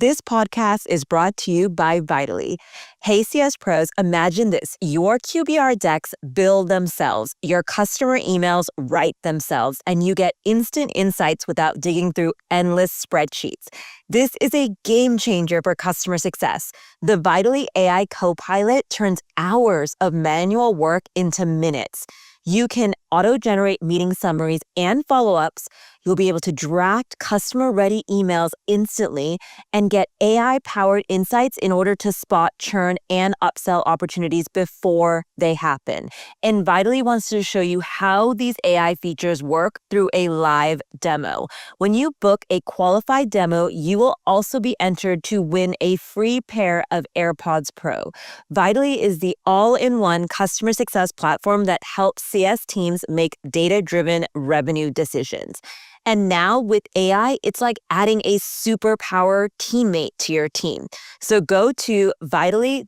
This podcast is brought to you by Vitally. Hey, CS Pros, imagine this. Your QBR decks build themselves, your customer emails write themselves, and you get instant insights without digging through endless spreadsheets. This is a game changer for customer success. The Vitally AI Copilot turns hours of manual work into minutes. You can auto-generate meeting summaries and follow-ups. You'll be able to draft customer-ready emails instantly and get AI-powered insights in order to spot churn and upsell opportunities before they happen. And Vitally wants to show you how these AI features work through a live demo. When you book a qualified demo, you will also be entered to win a free pair of AirPods Pro. Vitally is the all-in-one customer success platform that helps CS teams make data-driven revenue decisions. And now with AI, it's like adding a superpower teammate to your team. So go to vitally.io/CS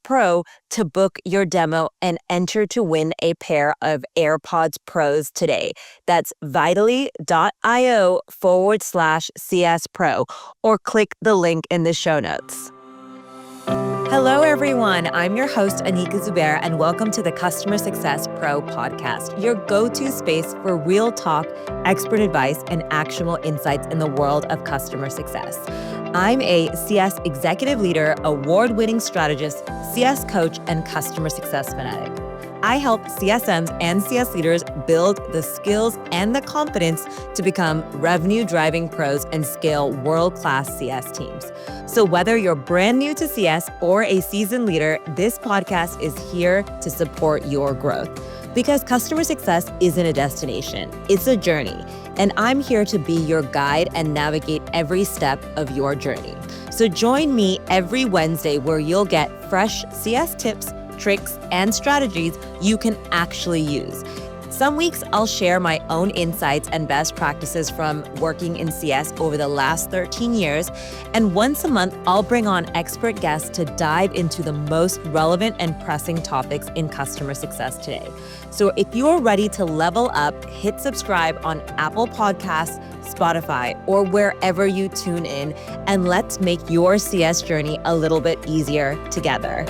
Pro to book your demo and enter to win a pair of AirPods Pros today. That's vitally.io/CS Pro or click the link in the show notes. Hello, everyone. I'm your host, Anika Zubair, and welcome to the Customer Success Pro podcast, your go-to space for real talk, expert advice, and actionable insights in the world of customer success. I'm a CS executive leader, award-winning strategist, CS coach, and customer success fanatic. I help CSMs and CS leaders build the skills and the confidence to become revenue-driving pros and scale world-class CS teams. So whether you're brand new to CS or a seasoned leader, this podcast is here to support your growth. Because customer success isn't a destination, it's a journey. And I'm here to be your guide and navigate every step of your journey. So join me every Wednesday where you'll get fresh CS tips, tricks, and strategies you can actually use. Some weeks I'll share my own insights and best practices from working in CS over the last 13 years. And once a month, I'll bring on expert guests to dive into the most relevant and pressing topics in customer success today. So if you're ready to level up, hit subscribe on Apple Podcasts, Spotify, or wherever you tune in, and let's make your CS journey a little bit easier together.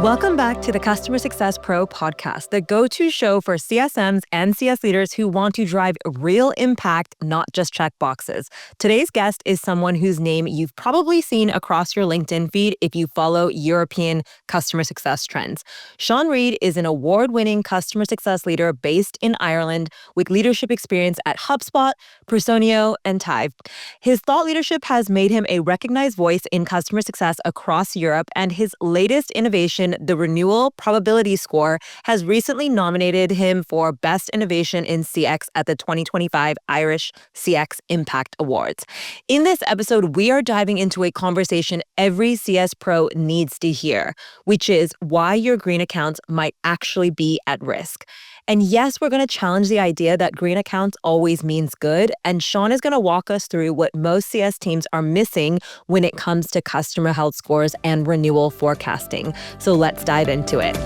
Welcome back to the Customer Success Pro podcast, the go-to show for CSMs and CS leaders who want to drive real impact, not just check boxes. Today's guest is someone whose name you've probably seen across your LinkedIn feed if you follow European customer success trends. Sean Reid is an award-winning customer success leader based in Ireland with leadership experience at HubSpot, Personio, and Tive. His thought leadership has made him a recognized voice in customer success across Europe, and his latest innovation, the Renewal Probability Score, has recently nominated him for Best Innovation in CX at the 2025 Irish CX Impact Awards. In this episode, we are diving into a conversation every CS Pro needs to hear, which is why your green accounts might actually be at risk. And yes, we're going to challenge the idea that green accounts always means good. And Sean is going to walk us through what most CS teams are missing when it comes to customer health scores and renewal forecasting. So let's dive into it.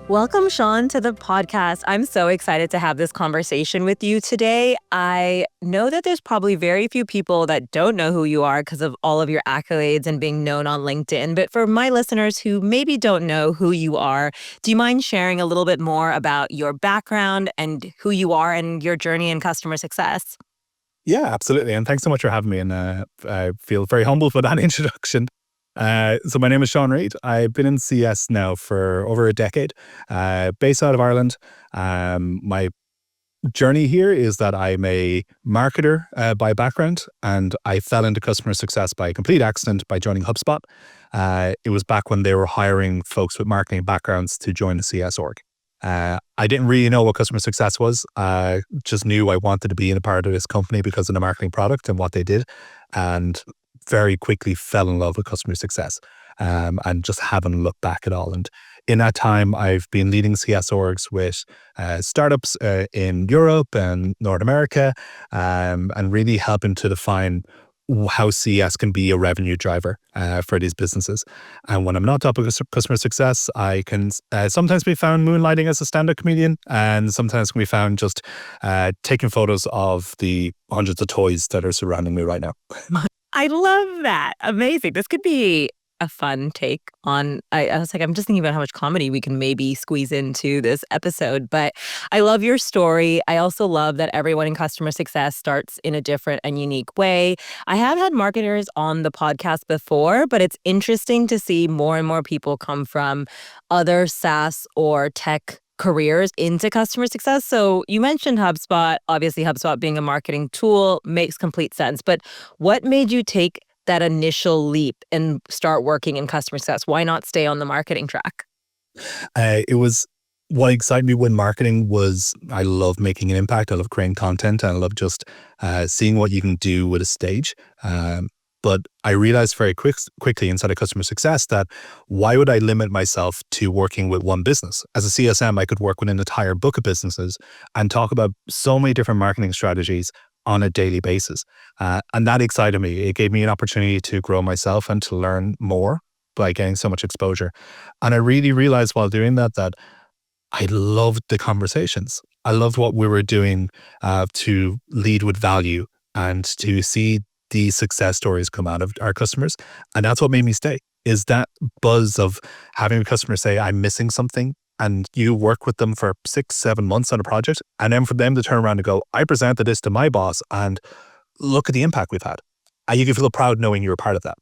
Welcome, Sean, to the podcast. I'm so excited to have this conversation with you today. I know that there's probably very few people that don't know who you are because of all of your accolades and being known on LinkedIn. But for my listeners who maybe don't know who you are, do you mind sharing a little bit more about your background and who you are and your journey in customer success? Yeah, absolutely. And thanks so much for having me. And I feel very humbled for that introduction. So my name is Sean Reid. I've been in CS now for over a decade, based out of Ireland. My journey here is that I'm a marketer by background, and I fell into customer success by a complete accident by joining HubSpot. It was back when they were hiring folks with marketing backgrounds to join the CS org. I didn't really know what customer success was. I just knew I wanted to be in a part of this company because of the marketing product and what they did. And very quickly fell in love with customer success and just haven't looked back at all. And in that time, I've been leading CS orgs with startups in Europe and North America and really helping to define how CES can be a revenue driver for these businesses. And when I'm not top of customer success, I can sometimes be found moonlighting as a stand-up comedian, and sometimes can be found just taking photos of the hundreds of toys that are surrounding me right now. I love that. Amazing. This could be a fun take on. I was like, I'm just thinking about how much comedy we can maybe squeeze into this episode. But I love your story. I also love that everyone in customer success starts in a different and unique way. I have had marketers on the podcast before, but it's interesting to see more and more people come from other SaaS or tech careers into customer success. So you mentioned HubSpot. Obviously, HubSpot being a marketing tool makes complete sense. But what made you take that initial leap and start working in customer success? Why not stay on the marketing track? It was what excited me when marketing was I love making an impact. I love creating content. And I love just seeing what you can do with a stage. But I realized very quickly inside of customer success that why would I limit myself to working with one business? As a CSM, I could work with an entire book of businesses and talk about so many different marketing strategies on a daily basis. And that excited me. It gave me an opportunity to grow myself and to learn more by getting so much exposure. And I really realized while doing that I loved the conversations. I loved what we were doing to lead with value and to see these success stories come out of our customers. And that's what made me stay, is that buzz of having a customer say, I'm missing something. And you work with them for 6-7 months on a project. And then for them to turn around and go, I presented this to my boss and look at the impact we've had. And you can feel proud knowing you're a part of that.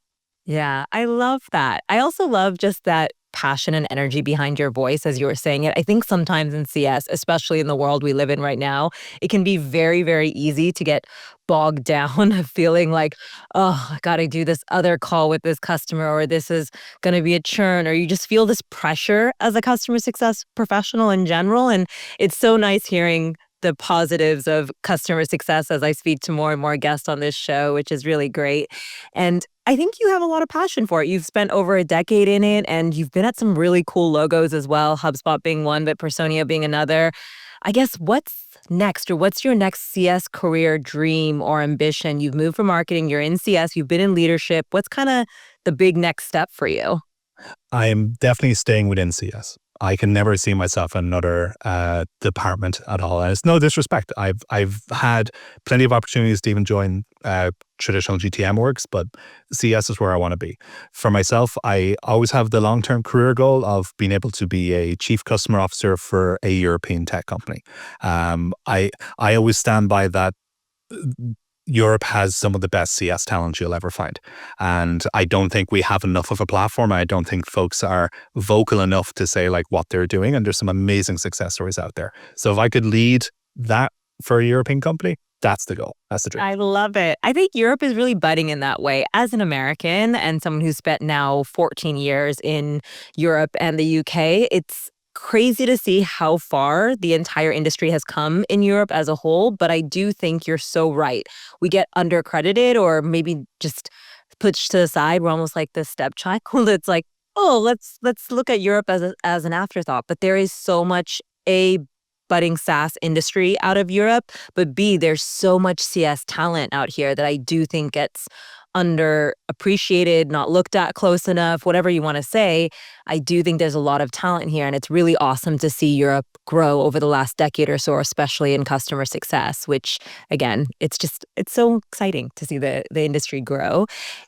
Yeah, I love that. I also love just that passion and energy behind your voice as you were saying it. I think sometimes in CS, especially in the world we live in right now, it can be very, very easy to get bogged down of feeling like, oh, I got to do this other call with this customer, or this is going to be a churn, or you just feel this pressure as a customer success professional in general. And it's so nice hearing the positives of customer success as I speak to more and more guests on this show, which is really great. And I think you have a lot of passion for it. You've spent over a decade in it, and you've been at some really cool logos as well, HubSpot being one, but Personia being another. I guess what's next, or what's your next CS career dream or ambition? You've moved from marketing, you're in CS, you've been in leadership. What's kind of the big next step for you? I am definitely staying within CS. I can never see myself in another department at all. And it's no disrespect. I've had plenty of opportunities to even join traditional GTM works, but CS is where I want to be. For myself, I always have the long-term career goal of being able to be a chief customer officer for a European tech company. I always stand by that. Europe has some of the best CS talent you'll ever find. And I don't think we have enough of a platform. I don't think folks are vocal enough to say like what they're doing. And there's some amazing success stories out there. So if I could lead that for a European company, that's the goal. That's the dream. I love it. I think Europe is really budding in that way. As an American and someone who's spent now 14 years in Europe and the UK, it's crazy to see how far the entire industry has come in Europe as a whole. But I do think you're so right. We get undercredited or maybe just pushed to the side. We're almost like the stepchild. It's like, oh, let's look at Europe as an afterthought. But there is so much budding SaaS industry out of Europe, but B, there's so much CS talent out here that I do think gets underappreciated, not looked at close enough, whatever you want to say. I do think there's a lot of talent here, and it's really awesome to see Europe grow over the last decade or so, especially in customer success, which again, it's so exciting to see the industry grow.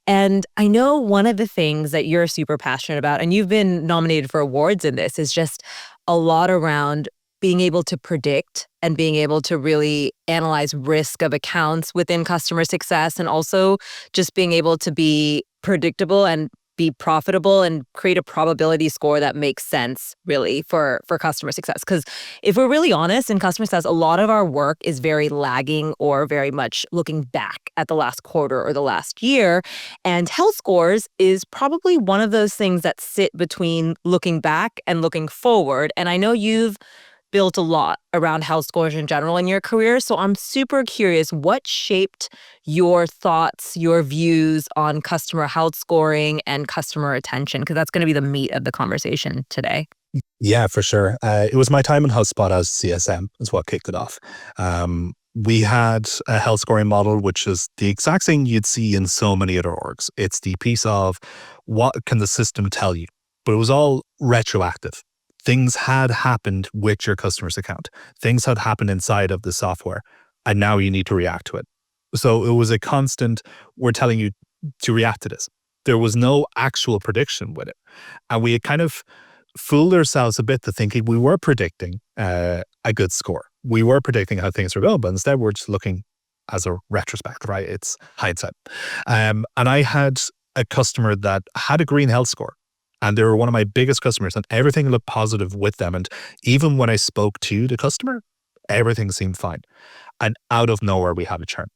And I know one of the things that you're super passionate about, and you've been nominated for awards in this, is just a lot around being able to predict and being able to really analyze risk of accounts within customer success, and also just being able to be predictable and be profitable and create a probability score that makes sense really for customer success. Because if we're really honest, in customer success, a lot of our work is very lagging or very much looking back at the last quarter or the last year. And health scores is probably one of those things that sit between looking back and looking forward. And I know you've built a lot around health scores in general in your career. So I'm super curious, what shaped your thoughts, your views on customer health scoring and customer retention? Because that's going to be the meat of the conversation today. Yeah, for sure. It was my time in HubSpot as CSM is what kicked it off. We had a health scoring model, which is the exact thing you'd see in so many other orgs. It's the piece of what can the system tell you? But it was all retroactive. Things had happened with your customer's account. Things had happened inside of the software, and now you need to react to it. So it was a constant, we're telling you to react to this. There was no actual prediction with it. And we had kind of fooled ourselves a bit to thinking we were predicting a good score. We were predicting how things were going, but instead we're just looking as a retrospect, right? It's hindsight. And I had a customer that had a green health score, and they were one of my biggest customers, and everything looked positive with them. And even when I spoke to the customer, everything seemed fine. And out of nowhere, we had a churn.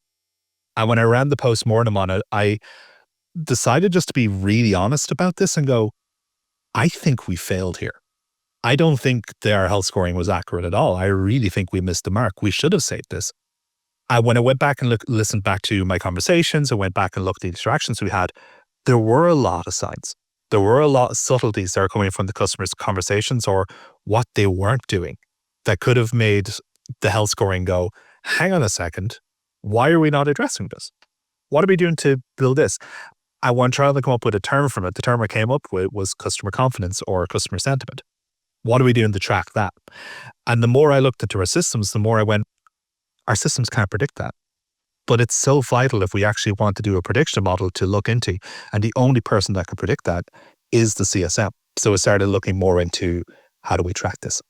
And when I ran the postmortem on it, I decided just to be really honest about this and go, I think we failed here. I don't think our health scoring was accurate at all. I really think we missed the mark. We should have saved this. And when I went back and listened back to my conversations, I went back and looked at the interactions we had, there were a lot of signs. There were a lot of subtleties that are coming from the customer's conversations or what they weren't doing that could have made the health scoring go, hang on a second, why are we not addressing this? What are we doing to build this? I want to try to come up with a term from it. The term I came up with was customer confidence or customer sentiment. What are we doing to track that? And the more I looked into our systems, the more I went, our systems can't predict that. But it's so vital if we actually want to do a prediction model to look into. And the only person that can predict that is the CSM. So I started looking more into how do we track this?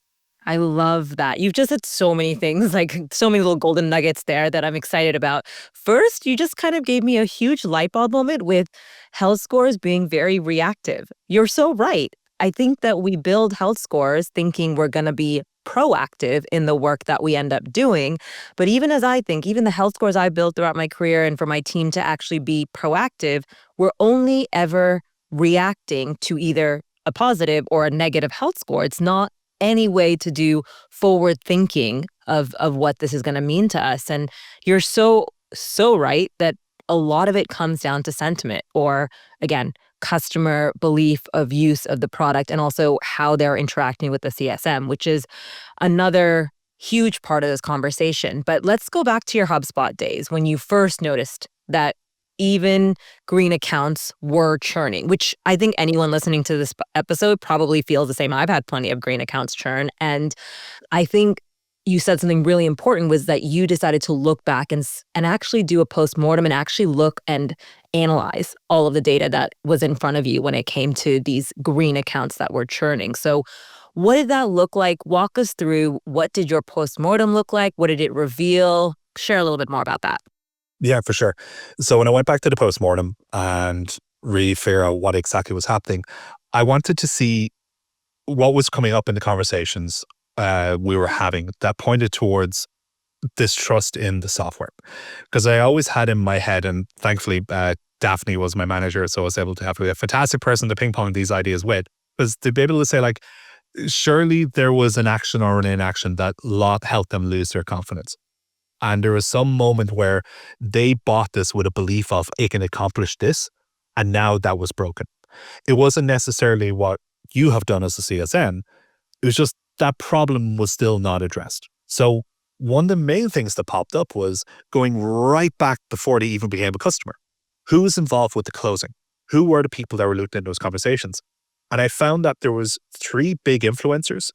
I love that. You've just said so many things, like so many little golden nuggets there that I'm excited about. First, you just kind of gave me a huge light bulb moment with health scores being very reactive. You're so right. I think that we build health scores thinking we're going to be proactive in the work that we end up doing. But even as I think, even the health scores I built throughout my career and for my team to actually be proactive, we're only ever reacting to either a positive or a negative health score. It's not any way to do forward thinking of what this is going to mean to us. And you're so right that a lot of it comes down to sentiment or, again, customer belief of use of the product and also how they're interacting with the CSM, which is another huge part of this conversation. But let's go back to your HubSpot days when you first noticed that even green accounts were churning, which I think anyone listening to this episode probably feels the same. I've had plenty of green accounts churn. And I think you said something really important was that you decided to look back and actually do a postmortem and actually look and analyze all of the data that was in front of you when it came to these green accounts that were churning. So what did that look like? Walk us through, what did your postmortem look like? What did it reveal? Share a little bit more about that. Yeah, for sure. So when I went back to the postmortem and really figure out what exactly was happening, I wanted to see what was coming up in the conversations we were having that pointed towards distrust in the software. Because I always had in my head, and thankfully Daphne was my manager, so I was able to have a fantastic person to ping pong these ideas with, was to be able to say, like, surely there was an action or an inaction that helped them lose their confidence. And there was some moment where they bought this with a belief of it can accomplish this, and now that was broken. It wasn't necessarily what you have done as a CSN. It was just that problem was still not addressed. So one of the main things that popped up was going right back before they even became a customer. Who was involved with the closing? Who were the people that were looped in those conversations? And I found that there was 3 big influencers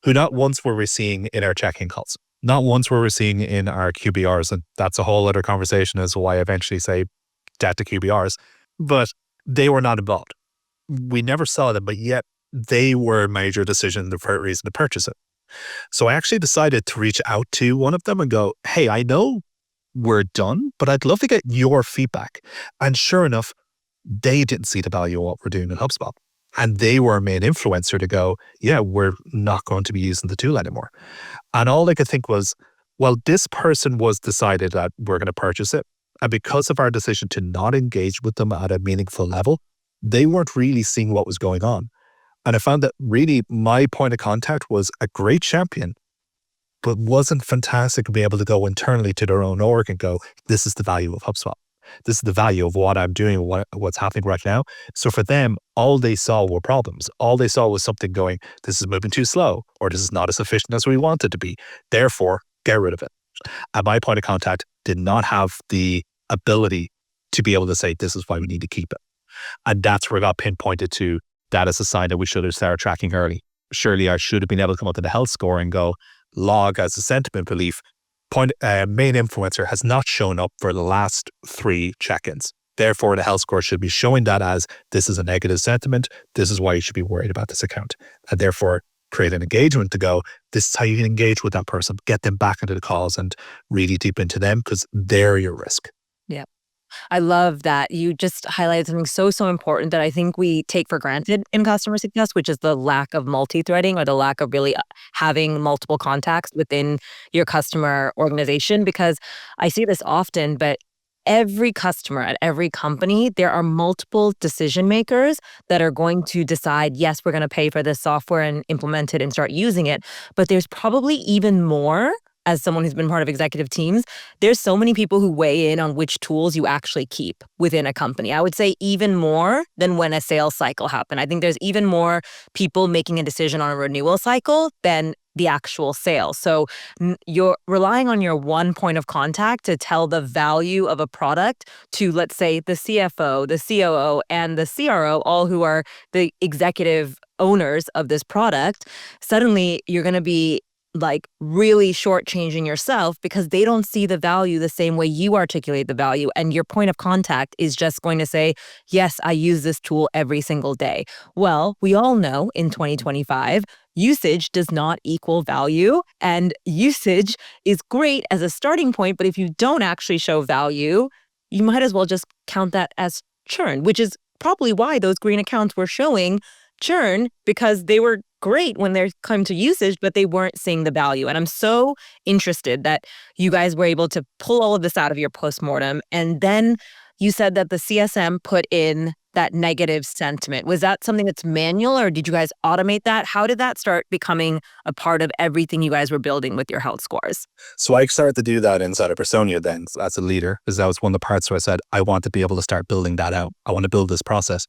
who not once were we seeing in our check-in calls. Not once were we seeing in our QBRs, and that's a whole other conversation as to why I eventually say debt to QBRs, but they were not involved. We never saw them, but yet they were a major decision, the reason to purchase it. So I actually decided to reach out to one of them and go, hey, I know we're done, but I'd love to get your feedback. And sure enough, they didn't see the value of what we're doing in HubSpot. And they were a main influencer to go, yeah, we're not going to be using the tool anymore. And all I could think was, well, this person was decided that we're going to purchase it. And because of our decision to not engage with them at a meaningful level, they weren't really seeing what was going on. And I found that really my point of contact was a great champion, but wasn't fantastic to be able to go internally to their own org and go, this is the value of HubSpot. This is the value of what I'm doing, what's happening right now. So for them, all they saw were problems. All they saw was something going, this is moving too slow, or this is not as efficient as we want it to be. Therefore, get rid of it. And my point of contact did not have the ability to be able to say, this is why we need to keep it. And that's where it got pinpointed to, that is a sign that we should have started tracking early. Surely I should have been able to come up to the health score and go, log as a sentiment belief, main influencer has not shown up for the last 3 check-ins. Therefore, the health score should be showing that as, this is a negative sentiment. This is why you should be worried about this account. And therefore, create an engagement to go, this is how you can engage with that person, get them back into the calls and really deep into them because they're your risk. Yeah. I love that you just highlighted something so important that I think we take for granted in customer success, which is the lack of multi-threading or the lack of really having multiple contacts within your customer organization. Because I see this often, but every customer at every company, there are multiple decision makers that are going to decide, yes, we're going to pay for this software and implement it and start using it. But there's probably even more. As someone who's been part of executive teams, there's so many people who weigh in on which tools you actually keep within a company. I would say even more than when a sales cycle happened. I think there's even more people making a decision on a renewal cycle than the actual sale. So you're relying on your one point of contact to tell the value of a product to, let's say, the CFO, the COO, and the CRO, all who are the executive owners of this product. Suddenly, you're going to be like really shortchanging yourself because they don't see the value the same way you articulate the value. And your point of contact is just going to say, yes, I use this tool every single day. Well, we all know in 2025, usage does not equal value, and usage is great as a starting point. But if you don't actually show value, you might as well just count that as churn, which is probably why those green accounts were showing churn, because they were great when they come to usage, but they weren't seeing the value. And I'm so interested that you guys were able to pull all of this out of your postmortem. And then you said that the CSM put in that negative sentiment. Was that something that's manual, or did you guys automate that? How did that start becoming a part of everything you guys were building with your health scores? So I started to do that inside of Personia then as a leader, because that was one of the parts where I said, I want to be able to start building that out. I want to build this process.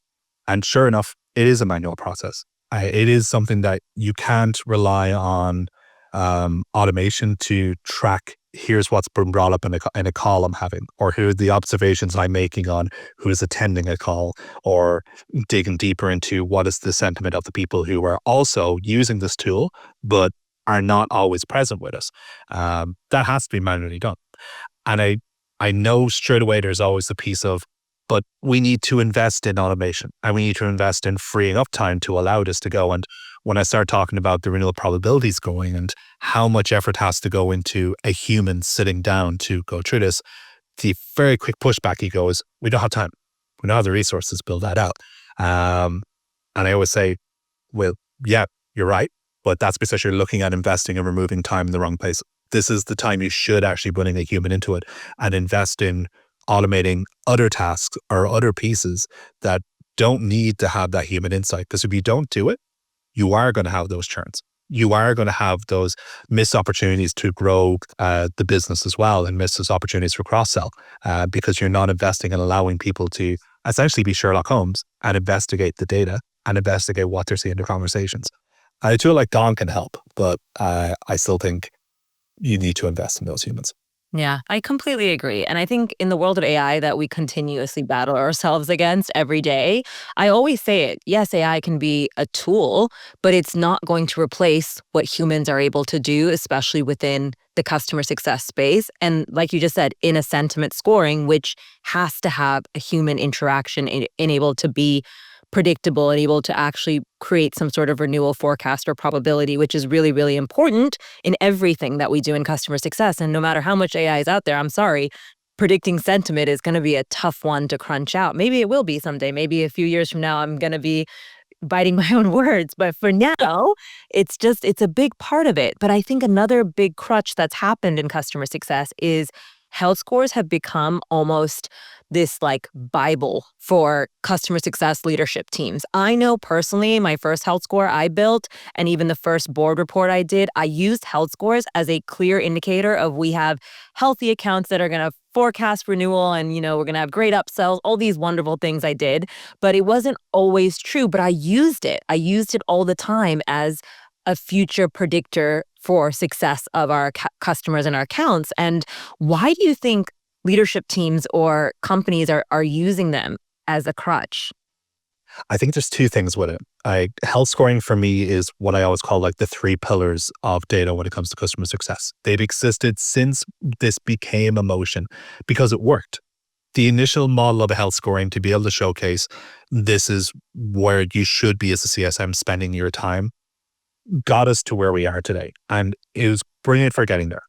And sure enough, it is a manual process. It is something that you can't rely on automation to track, here's what's been brought up in a call I'm having, or who are the observations I'm making on who is attending a call, or digging deeper into what is the sentiment of the people who are also using this tool, but are not always present with us. That has to be manually done. And I know straight away there's always the piece of, but we need to invest in automation and we need to invest in freeing up time to allow this to go. And when I start talking about the renewal probability scoring and how much effort has to go into a human sitting down to go through this, the very quick pushback ego is, we don't have time. We don't have the resources to build that out. And I always say, well, yeah, you're right. But that's because you're looking at investing and removing time in the wrong place. This is the time you should actually bring a human into it and invest in automating other tasks or other pieces that don't need to have that human insight. Because if you don't do it, you are going to have those churns. You are going to have those missed opportunities to grow the business as well, and missed those opportunities for cross-sell because you're not investing and allowing people to essentially be Sherlock Holmes and investigate the data and investigate what they're seeing in their conversations. A tool like Dawn can help, but I still think you need to invest in those humans. Yeah, I completely agree. And I think in the world of AI that we continuously battle ourselves against every day, I always say it. Yes, AI can be a tool, but it's not going to replace what humans are able to do, especially within the customer success space. And like you just said, in a sentiment scoring, which has to have a human interaction enabled to be predictable and able to actually create some sort of renewal forecast or probability, which is really, really important in everything that we do in customer success. And no matter how much AI is out there, I'm sorry, predicting sentiment is going to be a tough one to crunch out. Maybe it will be someday. Maybe a few years from now, I'm going to be biting my own words. But for now, it's a big part of it. But I think another big crutch that's happened in customer success is health scores have become almost this like Bible for customer success leadership teams. I know personally, my first health score I built, and even the first board report I did, I used health scores as a clear indicator of, we have healthy accounts that are going to forecast renewal, and we're going to have great upsells, all these wonderful things I did. But it wasn't always true, but I used it. I used it all the time as a future predictor for success of our customers and our accounts. And why do you think leadership teams or companies are using them as a crutch? I think there's two things with it. Health scoring for me is what I always call like the three pillars of data when it comes to customer success. They've existed since this became a motion because it worked. The initial model of a health scoring to be able to showcase this is where you should be as a CSM spending your time got us to where we are today. And it was brilliant for getting there.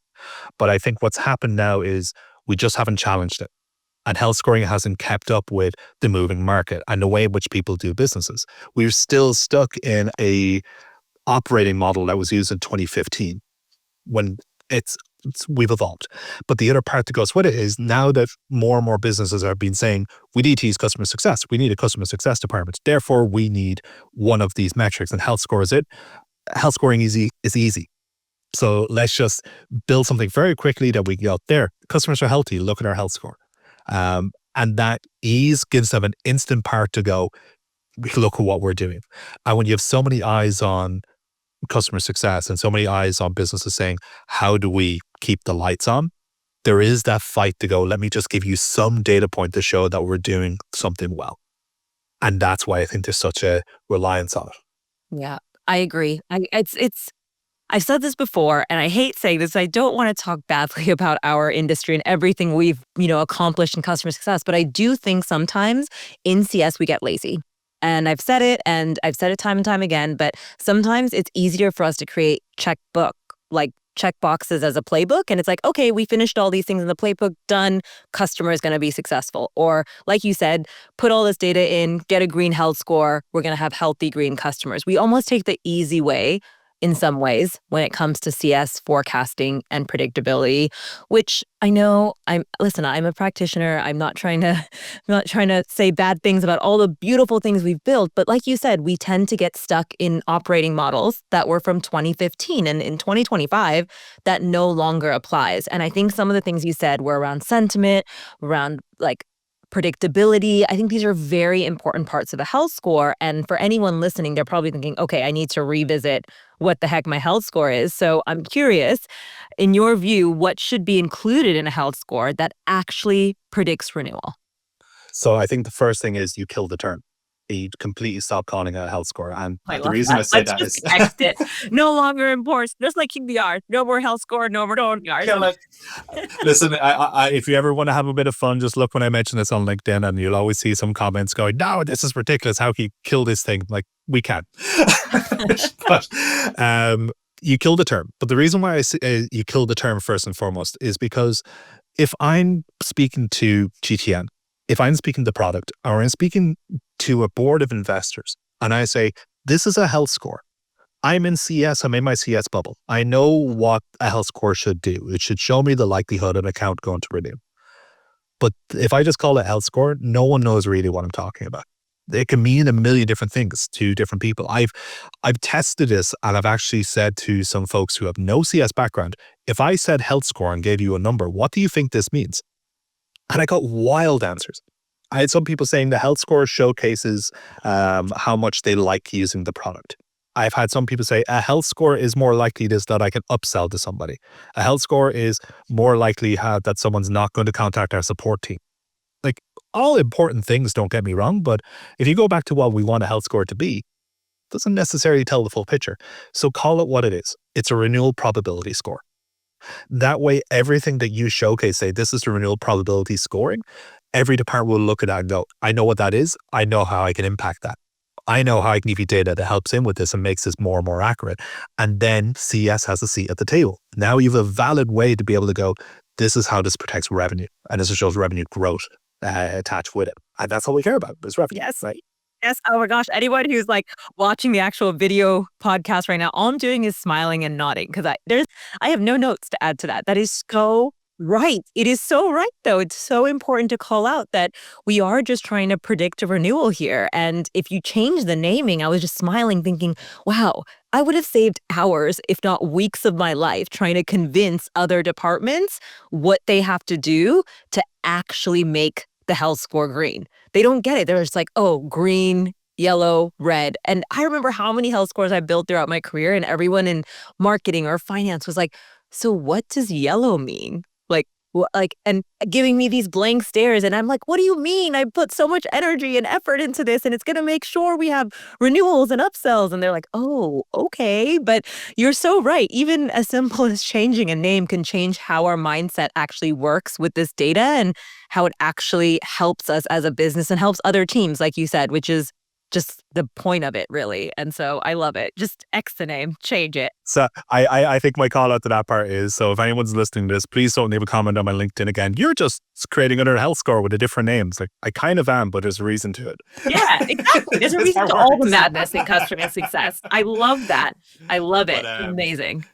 But I think what's happened now is we just haven't challenged it. And health scoring hasn't kept up with the moving market and the way in which people do businesses. We're still stuck in a operating model that was used in 2015 when we've evolved. But the other part that goes with it is now that more and more businesses have been saying, we need to use customer success. We need a customer success department. Therefore, we need one of these metrics, and health score is it. Health scoring is easy. So let's just build something very quickly that we can go there. Customers are healthy. Look at our health score. And that ease gives them an instant part to go, look at what we're doing. And when you have so many eyes on customer success and so many eyes on businesses saying, how do we keep the lights on? There is that fight to go, let me just give you some data point to show that we're doing something well. And that's why I think there's such a reliance on it. Yeah, I agree. I've said this before, and I hate saying this. I don't want to talk badly about our industry and everything we've, accomplished in customer success. But I do think sometimes in CS we get lazy. And I've said it time and time again, but sometimes it's easier for us to create check boxes as a playbook. And it's like, okay, we finished all these things in the playbook, done, customer is going to be successful. Or like you said, put all this data in, get a green health score, we're going to have healthy green customers. We almost take the easy way in some ways when it comes to CS forecasting and predictability, which I know I'm a practitioner. I'm not trying to say bad things about all the beautiful things we've built. But like you said, we tend to get stuck in operating models that were from 2015 and in 2025 that no longer applies. And I think some of the things you said were around sentiment, around like predictability. I think these are very important parts of a health score. And for anyone listening, they're probably thinking, okay, I need to revisit what the heck my health score is. So I'm curious, in your view, what should be included in a health score that actually predicts renewal? So I think the first thing is you kill the term. You completely stop calling it a health score. And I the love reason that. I say Let's that just is text it. No longer enforced, just like QBRs. No more health score, no more QBRs. kill it. Listen, if you ever want to have a bit of fun, just look when I mention this on LinkedIn and you'll always see some comments going, no, this is ridiculous. How can you kill this thing? Like, we can. But you kill the term. But the reason why I say you kill the term first and foremost is because if I'm speaking to GTN, if I'm speaking to product, or I'm speaking to a board of investors, and I say, this is a health score. I'm in CS, I'm in my CS bubble. I know what a health score should do. It should show me the likelihood an account going to renew. But if I just call it health score, no one knows really what I'm talking about. It can mean a million different things to different people. I've tested this, and I've actually said to some folks who have no CS background, if I said health score and gave you a number, what do you think this means? And I got wild answers. I had some people saying the health score showcases how much they like using the product. I've had some people say a health score is more likely this that I can upsell to somebody. A health score is more likely that someone's not going to contact our support team. Like, all important things, don't get me wrong, but if you go back to what we want a health score to be, it doesn't necessarily tell the full picture. So call it what it is. It's a renewal probability score. That way, everything that you showcase, say, this is the renewal probability scoring, every department will look at that and go, I know what that is. I know how I can impact that. I know how I can give you data that helps in with this and makes this more and more accurate. And then CS has a seat at the table. Now you have a valid way to be able to go, this is how this protects revenue. And this shows revenue growth attached with it. And that's all we care about is revenue. Yes. Right. Yes. Oh my gosh. Anyone who's like watching the actual video podcast right now, all I'm doing is smiling and nodding because I have no notes to add to that. That is so right. It is so right, though. It's so important to call out that we are just trying to predict a renewal here. And if you change the naming, I was just smiling, thinking, wow, I would have saved hours, if not weeks of my life, trying to convince other departments what they have to do to actually make the health score green. They don't get it. They're just like, oh, green yellow, red. And I remember how many health scores I built throughout my career, and everyone in marketing or finance was like, so what does yellow mean? Like, and giving me these blank stares. And I'm like, what do you mean? I put so much energy and effort into this, and it's going to make sure we have renewals and upsells. And they're like, oh, okay. But you're so right. Even as simple as changing a name can change how our mindset actually works with this data and how it actually helps us as a business and helps other teams, like you said, which is just the point of it, really. And so I love it. Just X the name, change it. So I think my call out to that part is, so if anyone's listening to this, please don't leave a comment on my LinkedIn again. You're just creating another health score with a different name. It's like, I kind of am, but there's a reason to it. Yeah, exactly. There's a reason to all the madness in customer success. I love that. I love it. Amazing.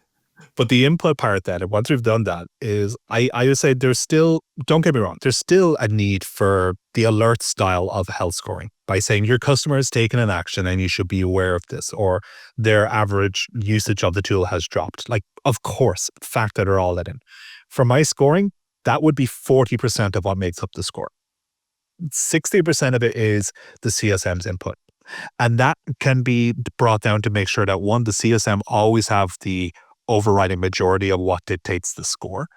But the input part then, and once we've done that, is I would say there's still, don't get me wrong, there's still a need for the alert style of health scoring by saying your customer has taken an action and you should be aware of this, or their average usage of the tool has dropped. Like, of course, factor all that in. For my scoring, that would be 40% of what makes up the score. 60% of it is the CSM's input. And that can be brought down to make sure that, one, the CSM always have the overriding majority of what dictates the score.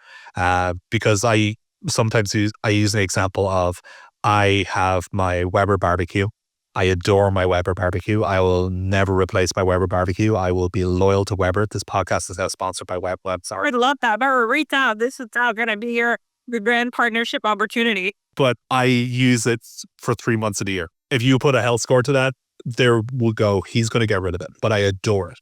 Because I sometimes use an example of, I have my Weber barbecue. I adore my Weber barbecue. I will never replace my Weber barbecue. I will be loyal to Weber. This podcast is now sponsored by Weber. Sorry. I love that. Rita, this is now going to be your grand partnership opportunity. But I use it for 3 months of the year. If you put a health score to that, there will go, he's going to get rid of it. But I adore it.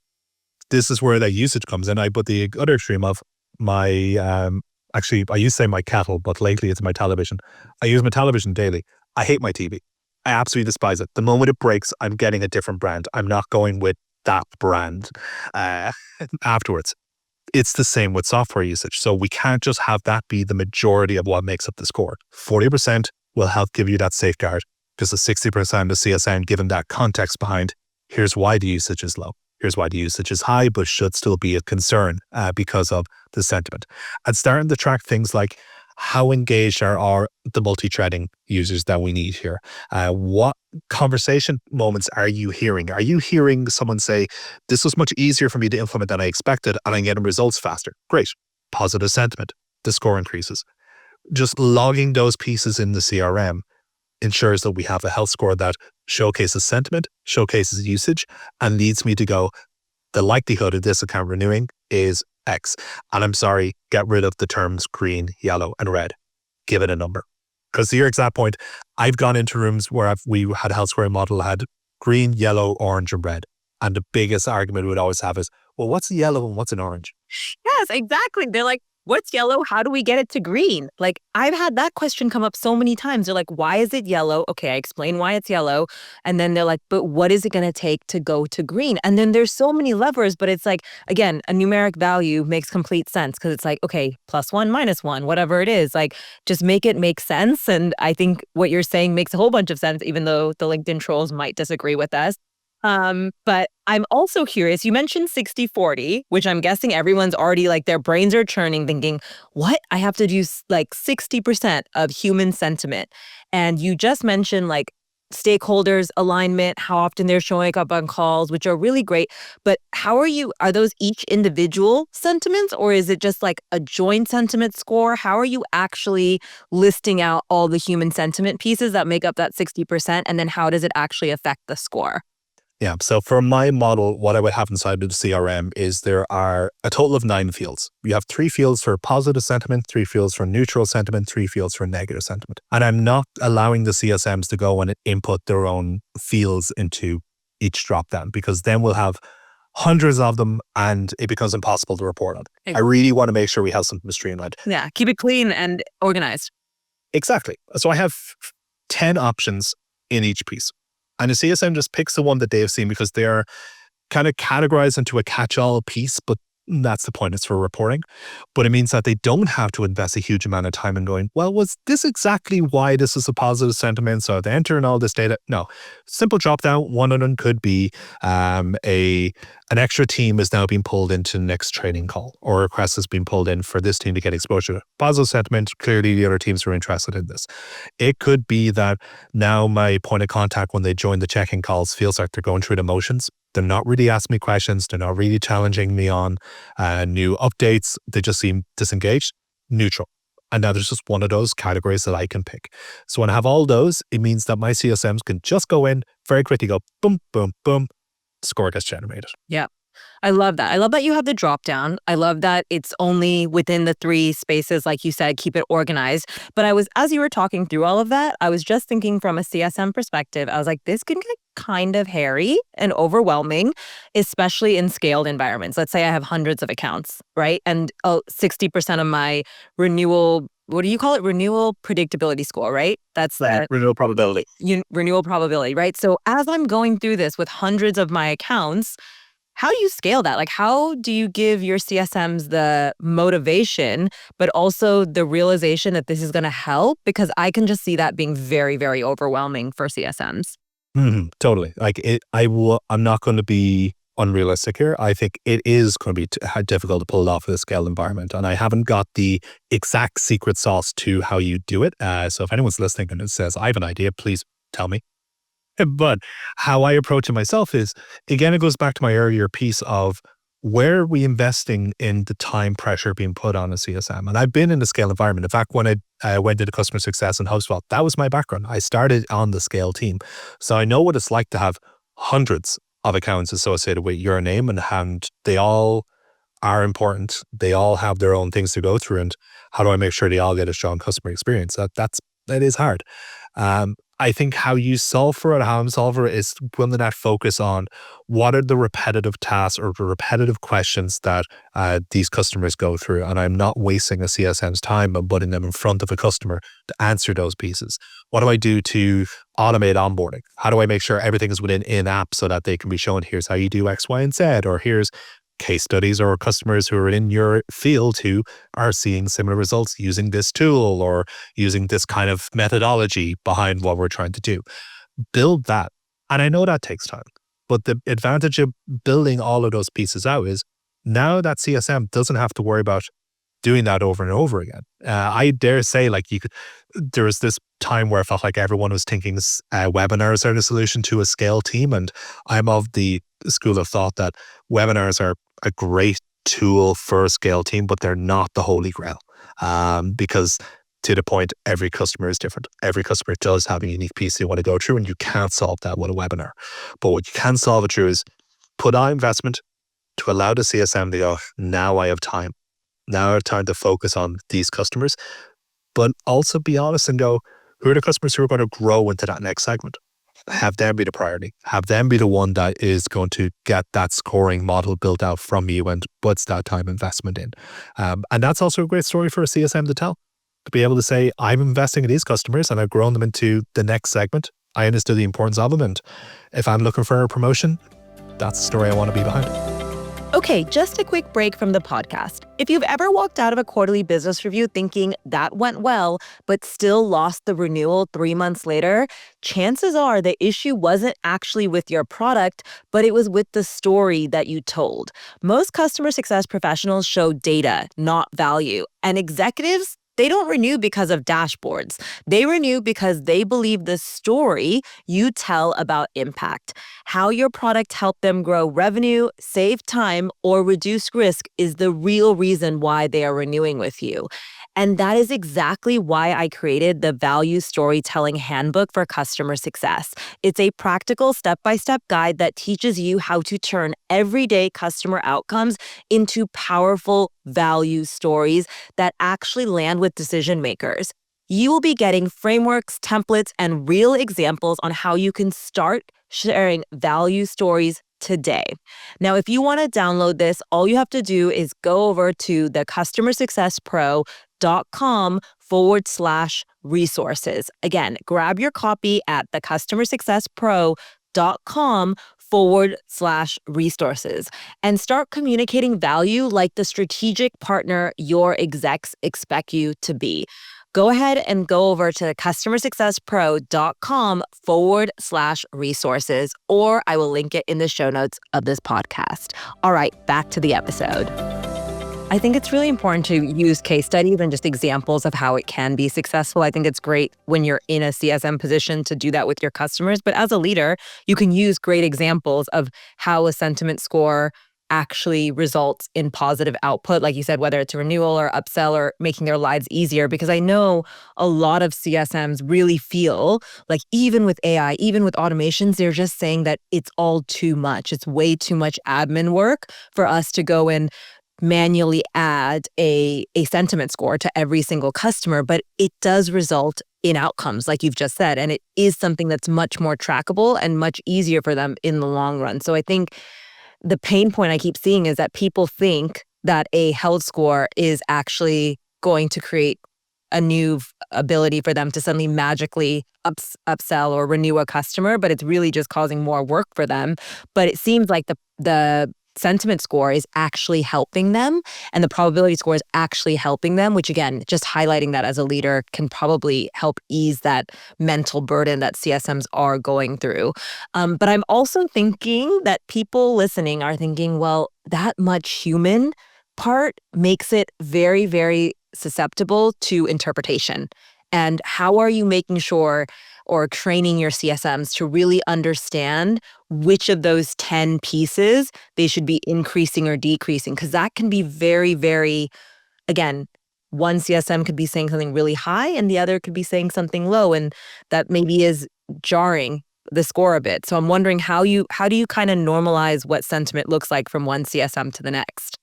This is where that usage comes in. I put the other extreme of my, actually, I used to say my kettle, but lately it's my television. I use my television daily. I hate my TV. I absolutely despise it. The moment it breaks, I'm getting a different brand. I'm not going with that brand afterwards. It's the same with software usage. So we can't just have that be the majority of what makes up the score. 40% will help give you that safeguard, because the 60% of CSN, given that context behind, here's why the usage is low. Here's why the usage is high, but should still be a concern because of the sentiment. And starting to track things like, how engaged are the multi-threading users that we need here? What conversation moments are you hearing? Are you hearing someone say, this was much easier for me to implement than I expected, and I'm getting results faster? Great. Positive sentiment. The score increases. Just logging those pieces in the CRM ensures that we have a health score that showcases sentiment, showcases usage, and leads me to go, the likelihood of this account renewing is X. And I'm sorry, get rid of the terms green, yellow, and red. Give it a number. Because to your exact point, I've gone into rooms where we had a health scoring model, had green, yellow, orange, and red. And the biggest argument we would always have is, well, what's a yellow and what's an orange? Yes, exactly. They're like, what's yellow? How do we get it to green? Like, I've had that question come up so many times. They're like, why is it yellow? Okay, I explain why it's yellow. And then they're like, but what is it going to take to go to green? And then there's so many levers, but it's like, again, a numeric value makes complete sense, because it's like, okay, +1, -1, whatever it is, like, just make it make sense. And I think what you're saying makes a whole bunch of sense, even though the LinkedIn trolls might disagree with us. But I'm also curious, you mentioned 60-40, which I'm guessing everyone's already, like, their brains are churning thinking, what? I have to do like 60% of human sentiment. And you just mentioned like stakeholders alignment, how often they're showing up on calls, which are really great. But are those each individual sentiments, or is it just like a joint sentiment score? How are you actually listing out all the human sentiment pieces that make up that 60%? And then how does it actually affect the score? Yeah. So for my model, what I would have inside of the CRM is there are a total of 9 fields. You have 3 fields for positive sentiment, 3 fields for neutral sentiment, 3 fields for negative sentiment. And I'm not allowing the CSMs to go and input their own fields into each dropdown, because then we'll have hundreds of them and it becomes impossible to report on. I really want to make sure we have something streamlined. Yeah. Keep it clean and organized. Exactly. So I have 10 options in each piece. And the CSM just picks the one that they have seen, because they're kind of categorized into a catch-all piece, but That's the point. It's for reporting. But it means that they don't have to invest a huge amount of time in going, well, was this exactly why this is a positive sentiment? So they enter in all this data. No. Simple drop down. One of them could be an extra team is now being pulled into the next training call, or a request has been pulled in for this team to get exposure. Positive sentiment. Clearly the other teams are interested in this. It could be that now my point of contact when they join the check-in calls feels like they're going through the motions. They're not really asking me questions. They're not really challenging me on new updates. They just seem disengaged, neutral. And now there's just one of those categories that I can pick. So when I have all those, it means that my CSMs can just go in very quickly, go boom, boom, boom, score gets generated. Yeah. I love that. I love that you have the drop down. I love that it's only within the 3 spaces, like you said, keep it organized. But as you were talking through all of that, I was just thinking from a CSM perspective, I was like, this can get kind of hairy and overwhelming, especially in scaled environments. Let's say I have hundreds of accounts, right? And 60% of my renewal, what do you call it? Renewal predictability score, right? That's the renewal probability. Renewal probability, right? So as I'm going through this with hundreds of my accounts, how do you scale that? Like, how do you give your CSMs the motivation, but also the realization that this is going to help? Because I can just see that being very, very overwhelming for CSMs. Totally. I'm not going to be unrealistic here. I think it is going to be difficult to pull it off in a scale environment. And I haven't got the exact secret sauce to how you do it. So if anyone's listening and it says, I have an idea, please tell me. But how I approach it myself is, again, it goes back to my earlier piece of where are we investing in the time pressure being put on a CSM? And I've been in the scale environment. In fact, when I went into customer success in HubSpot, that was my background. I started on the scale team. So I know what it's like to have hundreds of accounts associated with your name, and they all are important. They all have their own things to go through. And how do I make sure they all get a strong customer experience? That is hard. I think how you solve for it, how I'm solving for it, is building that focus on what are the repetitive tasks or the repetitive questions that these customers go through. And I'm not wasting a CSM's time, but putting them in front of a customer to answer those pieces. What do I do to automate onboarding? How do I make sure everything is within in-app so that they can be shown, here's how you do X, Y, and Z, or here's case studies or customers who are in your field who are seeing similar results using this tool or using this kind of methodology behind what we're trying to do. Build that. And I know that takes time, but the advantage of building all of those pieces out is now that CSM doesn't have to worry about doing that over and over again. I dare say, there was this time where I felt like everyone was thinking webinars are the solution to a scale team. And I'm of the school of thought that webinars are a great tool for a scale team, but they're not the holy grail. Because to the point, every customer is different. Every customer does have a unique piece they want to go through, and you can't solve that with a webinar. But what you can solve it through is put on investment to allow the CSM to go, now I have time. Now I have time to focus on these customers, but also be honest and go, who are the customers who are going to grow into that next segment? Have them be the priority. Have them be the one that is going to get that scoring model built out from you and puts that time investment in. And that's also a great story for a CSM to tell. To be able to say, I'm investing in these customers and I've grown them into the next segment. I understood the importance of them. And if I'm looking for a promotion, that's the story I want to be behind. Okay, just a quick break from the podcast. If you've ever walked out of a quarterly business review thinking that went well, but still lost the renewal 3 months later, chances are the issue wasn't actually with your product, but it was with the story that you told. Most customer success professionals show data, not value. And executives, they don't renew because of dashboards. They renew because they believe the story you tell about impact. How your product helped them grow revenue, save time, or reduce risk is the real reason why they are renewing with you. And that is exactly why I created the Value Storytelling Handbook for Customer Success. It's a practical step-by-step guide that teaches you how to turn everyday customer outcomes into powerful value stories that actually land with decision makers. You will be getting frameworks, templates, and real examples on how you can start sharing value stories today. Now, if you want to download this, all you have to do is go over to thecustomersuccesspro.com/resources. Again, grab your copy at thecustomersuccesspro.com .com/resources and start communicating value like the strategic partner your execs expect you to be. Go ahead and go over to customersuccesspro.com/resources, or I will link it in the show notes of this podcast. All right, back to the episode. I think it's really important to use case studies and just examples of how it can be successful. I think it's great when you're in a CSM position to do that with your customers. But as a leader, you can use great examples of how a sentiment score actually results in positive output, like you said, whether it's a renewal or upsell or making their lives easier. Because I know a lot of CSMs really feel like even with AI, even with automations, they're just saying that it's all too much. It's way too much admin work for us to go and manually add a sentiment score to every single customer, but it does result in outcomes, like you've just said, and it is something that's much more trackable and much easier for them in the long run. So I think the pain point I keep seeing is that people think that a health score is actually going to create a new ability for them to suddenly magically upsell or renew a customer, but it's really just causing more work for them. But it seems like the sentiment score is actually helping them and the probability score is actually helping them, which again, just highlighting that as a leader can probably help ease that mental burden that CSMs are going through. But I'm also thinking that people listening are thinking, well, that much human part makes it very, very susceptible to interpretation. And how are you making sure or training your CSMs to really understand which of those 10 pieces they should be increasing or decreasing? Because that can be very, very, again, one CSM could be saying something really high and the other could be saying something low, and that maybe is jarring the score a bit. So I'm wondering how do you kind of normalize what sentiment looks like from one CSM to the next?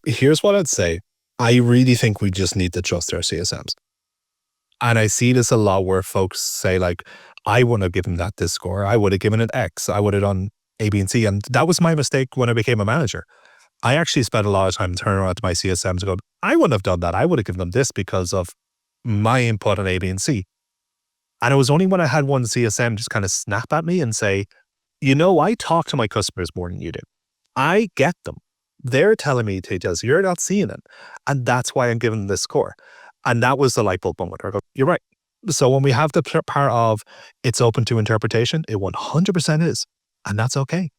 Here's what I'd say. I really think we just need to trust our CSMs. And I see this a lot where folks say like, I wouldn't have given that this score. I would have given it X. I would have done A, B, and C. And that was my mistake when I became a manager. I actually spent a lot of time turning around to my CSMs and going, I wouldn't have done that. I would have given them this because of my input on A, B, and C. And it was only when I had one CSM just kind of snap at me and say, I talk to my customers more than you do. I get them. They're telling me to just, you're not seeing it. And that's why I'm giving them this score. And that was the light bulb moment where I go, you're right. So when we have the part of it's open to interpretation, it 100% is. And that's okay.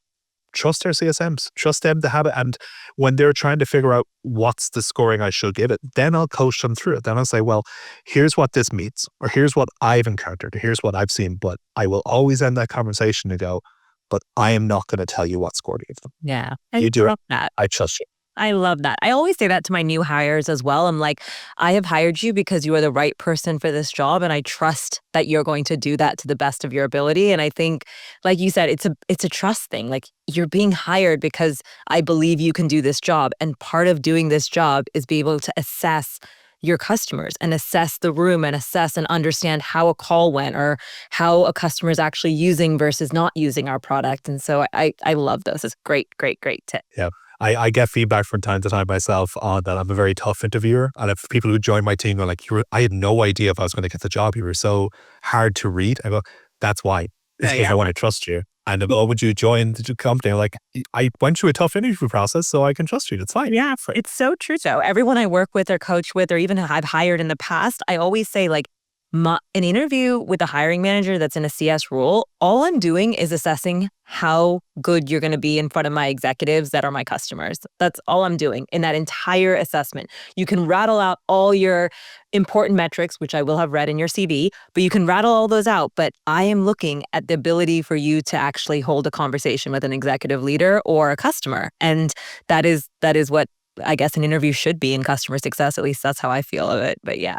Trust our CSMs, trust them to have it. And when they're trying to figure out what's the scoring I should give it, then I'll coach them through it. Then I'll say, well, here's what this means, or here's what I've encountered, or here's what I've seen. But I will always end that conversation and go, but I am not going to tell you what score to give them. Yeah. You do it. That. I trust you. I love that. I always say that to my new hires as well. I'm like, I have hired you because you are the right person for this job, and I trust that you're going to do that to the best of your ability. And I think, like you said, it's a trust thing. Like, you're being hired because I believe you can do this job. And part of doing this job is be able to assess your customers and assess the room and assess and understand how a call went or how a customer is actually using versus not using our product. And so I love those. It's a great tip. Yeah. I get feedback from time to time myself on that I'm a very tough interviewer. And if people who join my team go like, I had no idea if I was going to get the job. You were so hard to read. I go, that's why. I want to trust you. And would you join the company? I'm like, I went through a tough interview process, so I can trust you. That's fine. Yeah, it's so true. So everyone I work with or coach with or even I've hired in the past, I always say like, an interview with a hiring manager that's in a CS role, all I'm doing is assessing how good you're going to be in front of my executives that are my customers. That's all I'm doing in that entire assessment. You can rattle out all your important metrics, which I will have read in your CV, but you can rattle all those out. But I am looking at the ability for you to actually hold a conversation with an executive leader or a customer. And that is what I guess an interview should be in customer success. At least that's how I feel of it. But yeah.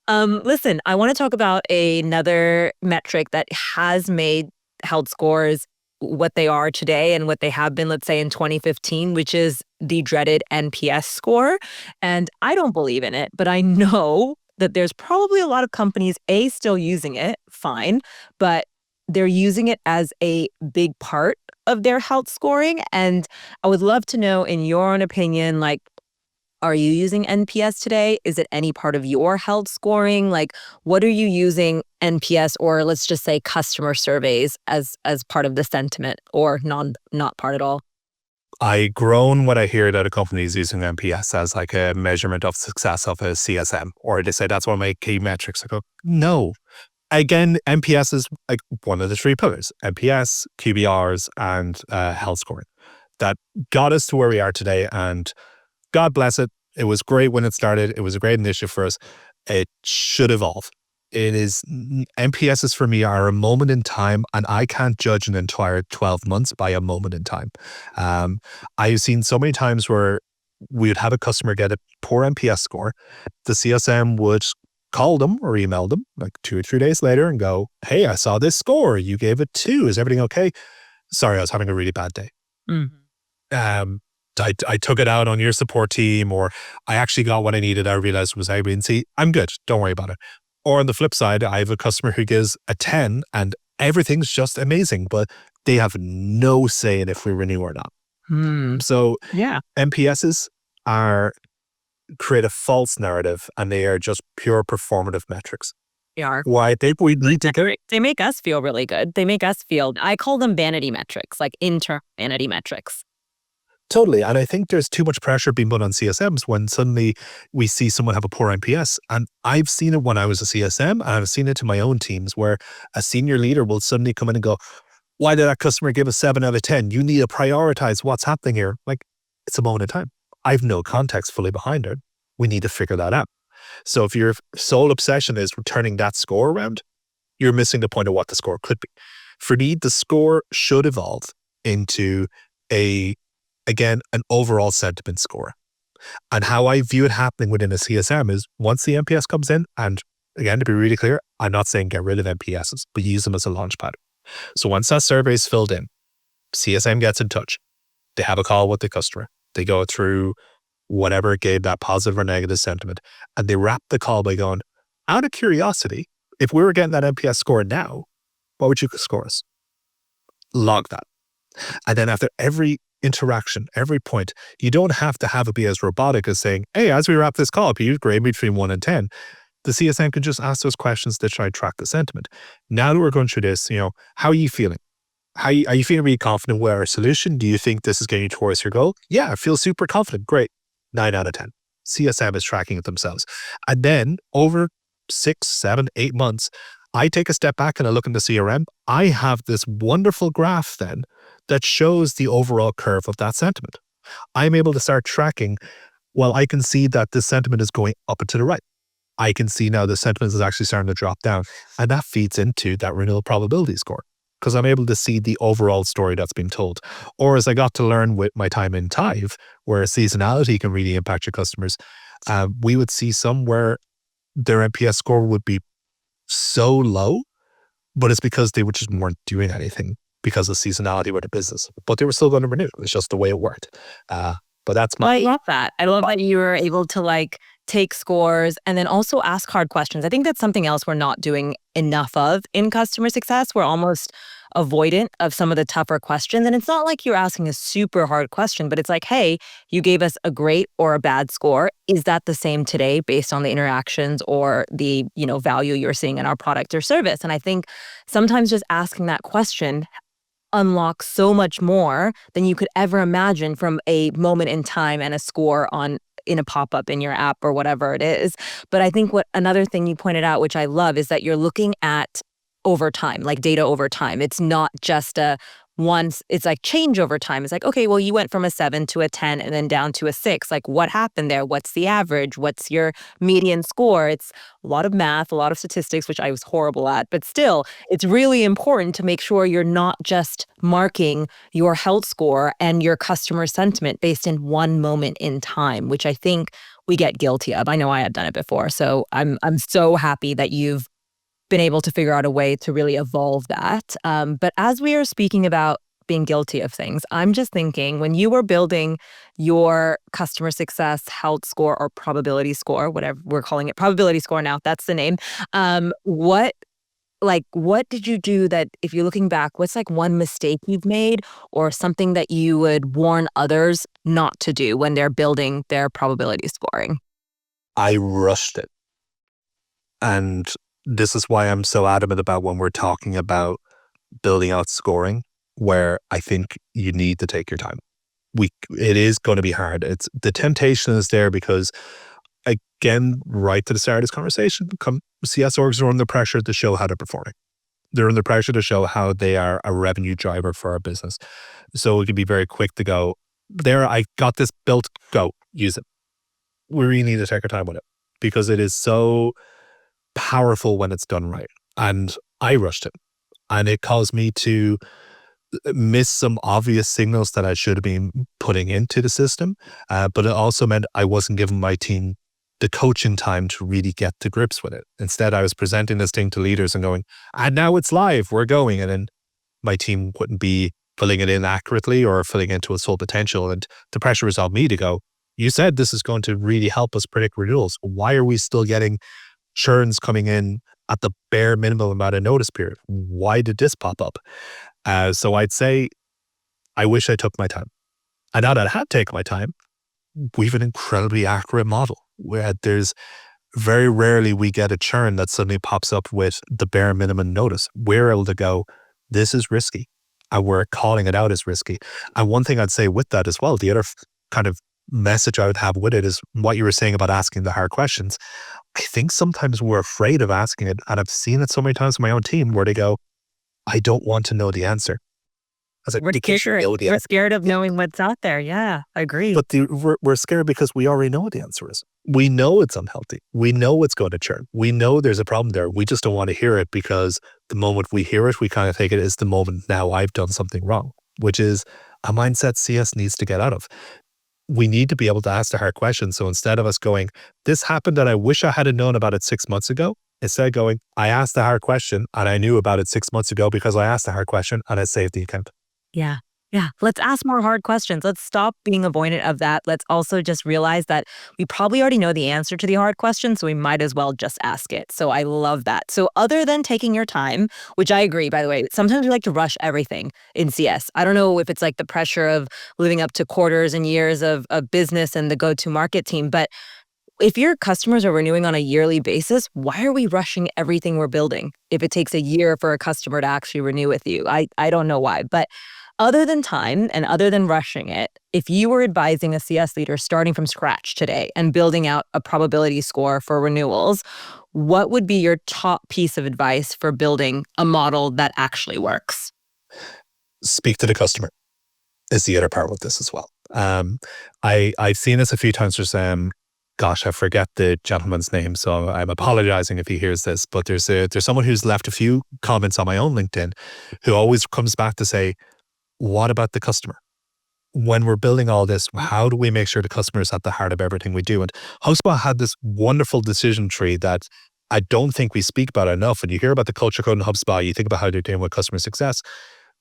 Listen, I want to talk about another metric that has made health scores what they are today and what they have been, let's say, in 2015, which is the dreaded NPS score. And I don't believe in it, but I know that there's probably a lot of companies, still using it, fine, but they're using it as a big part of their health scoring. And I would love to know, in your own opinion, like, Are you using NPS today? Is it any part of your health scoring? Like, what are you using NPS, or let's just say customer surveys as part of the sentiment, or not part at all? I groan when I hear that a company is using NPS as like a measurement of success of a CSM, or they say that's one of my key metrics. I go, no. Again, NPS is like one of the three pillars: NPS, QBRs, and health scoring. That got us to where we are today, and God bless it. It was great when it started. It was a great initiative for us. It should evolve. It is NPSs for me are a moment in time, and I can't judge an entire 12 months by a moment in time. I've seen so many times where we would have a customer get a poor NPS score. The CSM would call them or email them like 2 or 3 days later and go, "Hey, I saw this score. You gave it 2. Is everything okay? Sorry, I was having a really bad day. Um, I took it out on your support team, or I actually got what I needed. I realized was A, B, and C. I'm good. Don't worry about it." Or on the flip side, I have a customer who gives a 10 and everything's just amazing, but they have no say in if we renew or not. So Yeah. NPSs create a false narrative, and they are just pure performative metrics. They are. Why I think we need to They make us feel really good. They make us feel, I call them vanity metrics, like internal vanity metrics. Totally. And I think there's too much pressure being put on CSMs when suddenly we see someone have a poor NPS. And I've seen it when I was a CSM, and I've seen it to my own teams where a senior leader will suddenly come in and go, "Why did that customer give a 7 out of 10? You need to prioritize what's happening here." Like, it's a moment in time. I've no context fully behind it. We need to figure that out. So if your sole obsession is turning that score around, you're missing the point of what the score could be. For me, the score should evolve into again, an overall sentiment score. And how I view it happening within a CSM is once the NPS comes in, and again, to be really clear, I'm not saying get rid of NPSs, but use them as a launchpad. So once that survey is filled in, CSM gets in touch. They have a call with the customer. They go through whatever gave that positive or negative sentiment, and they wrap the call by going, out of curiosity, if we were getting that NPS score now, what would you score us? Log that. And then after every interaction, every point, you don't have to have it be as robotic as saying, "Hey, as we wrap this call, can you grade me between 1 and 10? The CSM can just ask those questions to try to track the sentiment. Now that we're going through this, how are you feeling? Are you feeling really confident with our solution? Do you think this is getting you towards your goal? Yeah, I feel super confident. Great. 9 out of 10. CSM is tracking it themselves. And then over 6, 7, 8 months, I take a step back and I look in the CRM. I have this wonderful graph then that shows the overall curve of that sentiment. I'm able to start tracking, well, I can see that this sentiment is going up and to the right. I can see now the sentiment is actually starting to drop down. And that feeds into that renewal probability score because I'm able to see the overall story that's been told. Or as I got to learn with my time in Tive, where seasonality can really impact your customers, we would see some where their NPS score would be so low, but it's because they just weren't doing anything because of seasonality with the business. But they were still going to renew. It's just the way it worked. But that's I love that. I love that you were able to take scores and then also ask hard questions. I think that's something else we're not doing enough of in customer success. We're almost avoidant of some of the tougher questions. And it's not like you're asking a super hard question, but it's like, hey, you gave us a great or a bad score. Is that the same today based on the interactions or the, value you're seeing in our product or service? And I think sometimes just asking that question unlocks so much more than you could ever imagine from a moment in time and a score in a pop-up in your app or whatever it is. But I think another thing you pointed out, which I love, is that you're looking at over time, like data over time. It's not just it's like change over time. It's like, okay, well, you went from a 7 to a 10 and then down to a 6. Like, what happened there? What's the average? What's your median score? It's a lot of math, a lot of statistics, which I was horrible at. But still, it's really important to make sure you're not just marking your health score and your customer sentiment based in one moment in time, which I think we get guilty of. I know I had done it before. So I'm so happy that you've been able to figure out a way to really evolve that. But as we are speaking about being guilty of things, I'm just thinking when you were building your customer success health score or probability score, whatever we're calling it, probability score now, that's the name. What like, what did you do that, if you're looking back, what's like one mistake you've made or something that you would warn others not to do when they're building their probability scoring? I rushed it. And this is why I'm so adamant about when we're talking about building out scoring, where I think you need to take your time. It is going to be hard. The temptation is there because, again, right to the start of this conversation, CS orgs are under pressure to show how they're performing. They're under pressure to show how they are a revenue driver for our business. So it can be very quick to go, there, I got this built, go, use it. We really need to take our time with it because it is so powerful when it's done right. And I rushed it. And it caused me to miss some obvious signals that I should have been putting into the system. But it also meant I wasn't giving my team the coaching time to really get to grips with it. Instead, I was presenting this thing to leaders and going, and now it's live, we're going. And then my team wouldn't be filling it in accurately or filling into its full potential. And the pressure was on me to go, you said this is going to really help us predict renewals. Why are we still getting churns coming in at the bare minimum amount of notice period? Why did this pop up? So I'd say I wish I took my time. And now that I had taken my time, we've an incredibly accurate model where there's very rarely we get a churn that suddenly pops up with the bare minimum notice. We're able to go, this is risky. And we're calling it out as risky. And one thing I'd say with that as well, the other kind of message I would have with it is what you were saying about asking the hard questions. I think sometimes we're afraid of asking it. And I've seen it so many times in my own team where they go, I don't want to know the answer. I was like, we're scared of knowing what's out there. Yeah, I agree. But we're scared because we already know what the answer is. We know it's unhealthy. We know it's going to churn. We know there's a problem there. We just don't want to hear it because the moment we hear it, we kind of take it as the moment now I've done something wrong, which is a mindset CS needs to get out of. We need to be able to ask the hard questions. So instead of us going, this happened and I wish I had known about it 6 months ago, instead of going, I asked the hard question and I knew about it 6 months ago because I asked the hard question and I saved the account. Yeah. Yeah. Let's ask more hard questions. Let's stop being avoidant of that. Let's also just realize that we probably already know the answer to the hard question, so we might as well just ask it. So I love that. So other than taking your time, which I agree, by the way, sometimes we like to rush everything in CS. I don't know if it's like the pressure of living up to quarters and years of business and the go-to-market team, but if your customers are renewing on a yearly basis, why are we rushing everything we're building if it takes a year for a customer to actually renew with you? I don't know why, but other than time and other than rushing it, if you were advising a CS leader starting from scratch today and building out a probability score for renewals, what would be your top piece of advice for building a model that actually works? Speak to the customer is the other part with this as well. I've seen this a few times with gosh, I forget the gentleman's name, so I'm apologizing if he hears this, but there's someone who's left a few comments on my own LinkedIn who always comes back to say, what about the customer? When we're building all this, how do we make sure the customer is at the heart of everything we do? And HubSpot had this wonderful decision tree that I don't think we speak about enough. When you hear about the culture code in HubSpot, you think about how they're doing with customer success.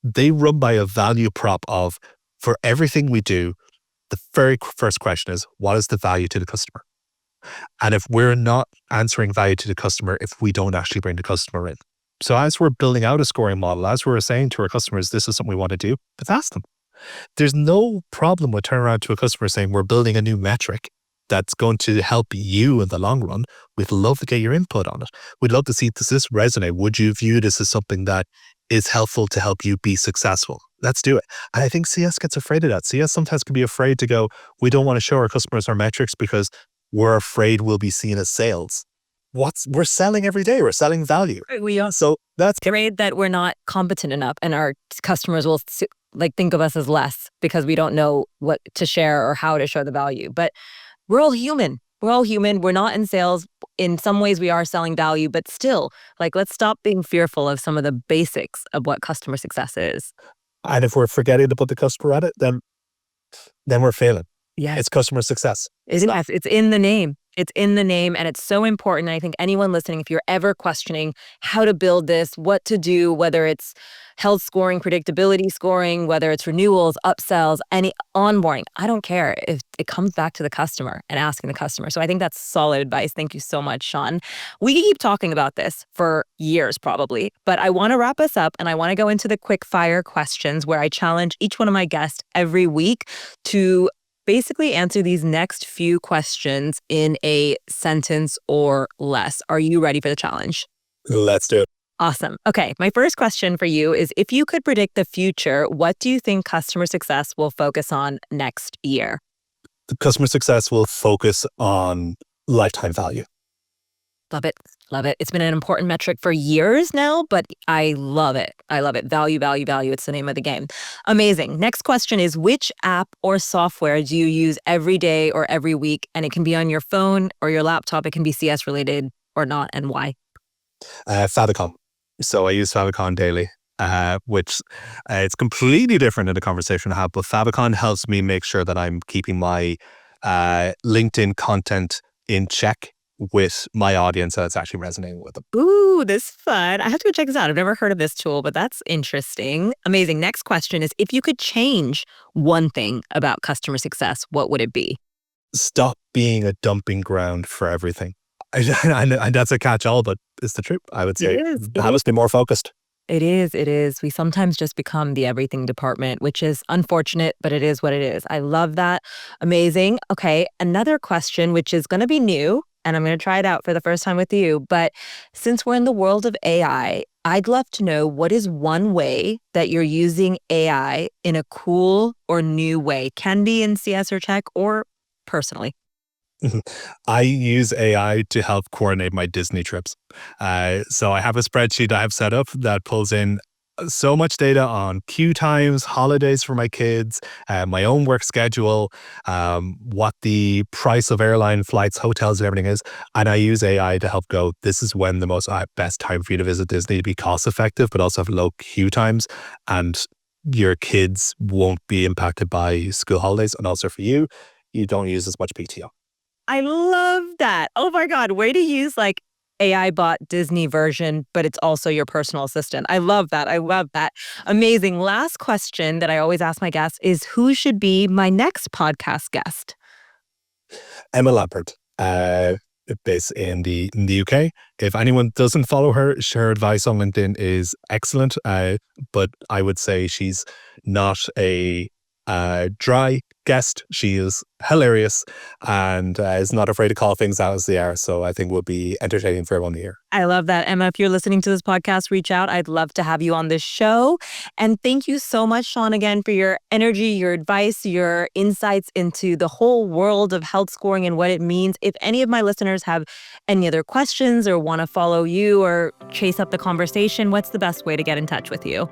They run by a value prop of, for everything we do, the very first question is, what is the value to the customer? And if we're not answering value to the customer, if we don't actually bring the customer in. So as we're building out a scoring model, as we're saying to our customers, this is something we want to do, let's ask them. There's no problem with turning around to a customer saying, we're building a new metric that's going to help you in the long run. We'd love to get your input on it. We'd love to see, does this resonate? Would you view this as something that is helpful to help you be successful? Let's do it. And I think CS gets afraid of that. CS sometimes can be afraid to go, we don't want to show our customers our metrics because we're afraid we'll be seen as sales. We're selling every day. We're selling value. We are. So that's afraid that we're not competent enough and our customers will think of us as less because we don't know what to share or how to show the value. But we're all human. We're all human. We're not in sales. In some ways we are selling value, but still, let's stop being fearful of some of the basics of what customer success is. And if we're forgetting to put the customer at it, then we're failing. Yeah. It's customer success. It's in the name. It's in the name and it's so important. I think anyone listening, if you're ever questioning how to build this, what to do, whether it's health scoring, predictability scoring, whether it's renewals, upsells, any onboarding, I don't care. If it comes back to the customer and asking the customer. So I think that's solid advice. Thank you so much, Sean. We can keep talking about this for years probably, but I want to wrap us up and I want to go into the quick fire questions where I challenge each one of my guests every week to basically answer these next few questions in a sentence or less. Are you ready for the challenge? Let's do it. Awesome. Okay, my first question for you is if you could predict the future, what do you think customer success will focus on next year? The customer success will focus on lifetime value. Love it. Love it. It's been an important metric for years now, but I love it. I love it. Value, value, value. It's the name of the game. Amazing. Next question is which app or software do you use every day or every week? And it can be on your phone or your laptop. It can be CS related or not, and why? Favicon. So I use Favicon daily, which it's completely different in the conversation I have, but Favicon helps me make sure that I'm keeping my LinkedIn content in check with my audience that's actually resonating with them. Ooh, this is fun. I have to go check this out. I've never heard of this tool, but that's interesting. Amazing. Next question is if you could change one thing about customer success, what would it be? Stop being a dumping ground for everything. And that's a catch-all, but it's the truth. I would say have us be more focused. It is. It is. We sometimes just become the everything department, which is unfortunate, but it is what it is. I love that. Amazing. Okay. Another question, which is going to be new, and I'm going to try it out for the first time with you. But since we're in the world of AI, I'd love to know what is one way that you're using AI in a cool or new way. Can be in CS or tech or personally. I use AI to help coordinate my Disney trips. So I have a spreadsheet I have set up that pulls in so much data on queue times, holidays for my kids, my own work schedule, what the price of airline flights, hotels, and everything is. And I use AI to help go, this is when the most best time for you to visit Disney to be cost effective, but also have low queue times. And your kids won't be impacted by school holidays. And also for you, you don't use as much PTO. I love that. Oh my God. Way to use like AI bot Disney version, but it's also your personal assistant. I love that. I love that. Amazing. Last question that I always ask my guests is who should be my next podcast guest? Emma Lampert, based in the UK. If anyone doesn't follow her, her advice on LinkedIn is excellent. But I would say she's not a dry guest. She is hilarious and is not afraid to call things out as they are. So I think will be entertaining for everyone to hear. I love that. Emma, if you're listening to this podcast, reach out. I'd love to have you on this show. And thank you so much, Sean, again, for your energy, your advice, your insights into the whole world of health scoring and what it means. If any of my listeners have any other questions or want to follow you or chase up the conversation, what's the best way to get in touch with you?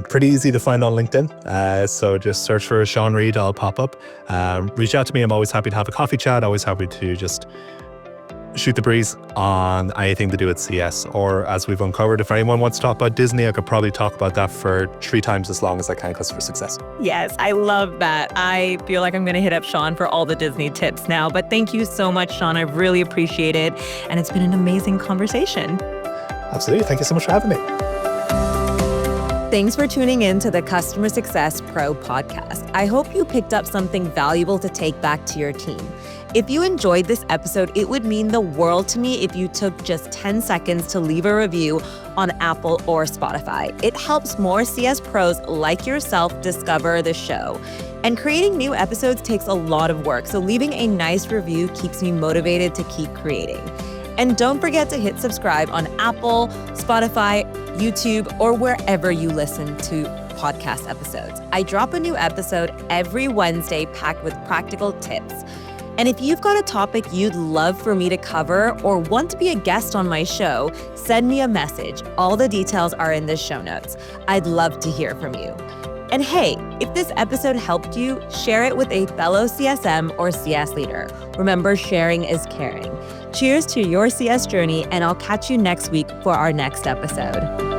Pretty easy to find on LinkedIn. So just search for Sean Reid, I'll pop up. Reach out to me. I'm always happy to have a coffee chat. Always happy to just shoot the breeze on anything to do with CS. Or as we've uncovered, if anyone wants to talk about Disney, I could probably talk about that for 3 times as long as I can customer success. Yes, I love that. I feel like I'm going to hit up Sean for all the Disney tips now. But thank you so much, Sean. I really appreciate it. And it's been an amazing conversation. Absolutely. Thank you so much for having me. Thanks for tuning in to the Customer Success Pro podcast. I hope you picked up something valuable to take back to your team. If you enjoyed this episode, it would mean the world to me if you took just 10 seconds to leave a review on Apple or Spotify. It helps more CS pros like yourself discover the show. And creating new episodes takes a lot of work, so leaving a nice review keeps me motivated to keep creating. And don't forget to hit subscribe on Apple, Spotify, YouTube, or wherever you listen to podcast episodes. I drop a new episode every Wednesday packed with practical tips. And if you've got a topic you'd love for me to cover or want to be a guest on my show, send me a message. All the details are in the show notes. I'd love to hear from you. And hey, if this episode helped you, share it with a fellow CSM or CS leader. Remember, sharing is caring. Cheers to your CS journey, and I'll catch you next week for our next episode.